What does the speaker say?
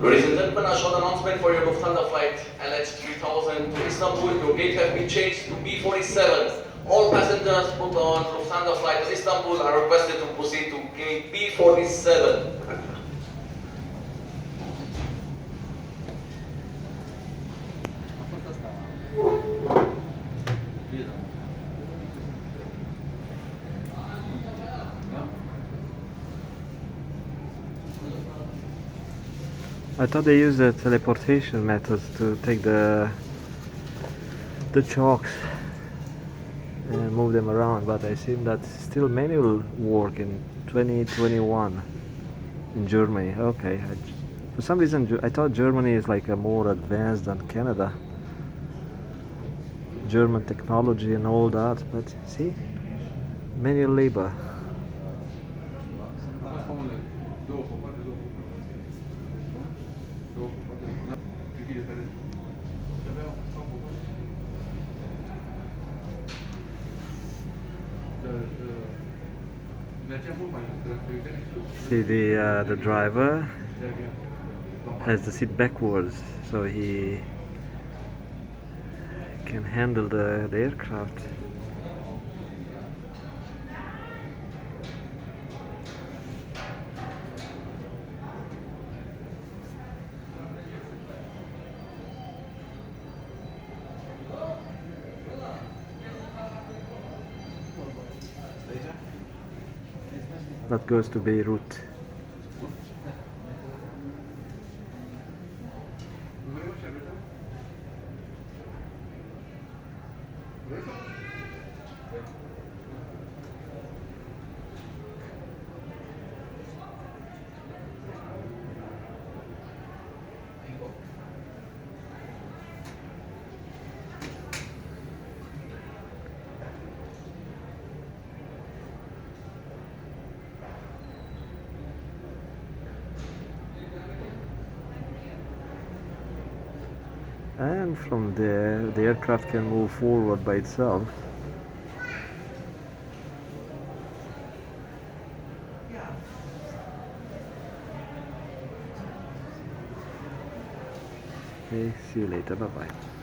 Ladies and gentlemen, a short announcement for your Lufthansa flight LH3000 to Istanbul. Your gate has been changed to B47. All passengers booked on Lufthansa flight to Istanbul are requested to proceed to gate B47. I thought they used the teleportation methods to take the chalks and move them around, but I see that's still manual work in 2021 in Germany. Okay, for some reason I thought Germany is like a more advanced than Canada. German technology and all that, but see, manual labor. See, the driver has the seat backwards, so he can handle the aircraft. That goes to Beirut. And from there, the aircraft can move forward by itself. Okay, see you later, bye bye.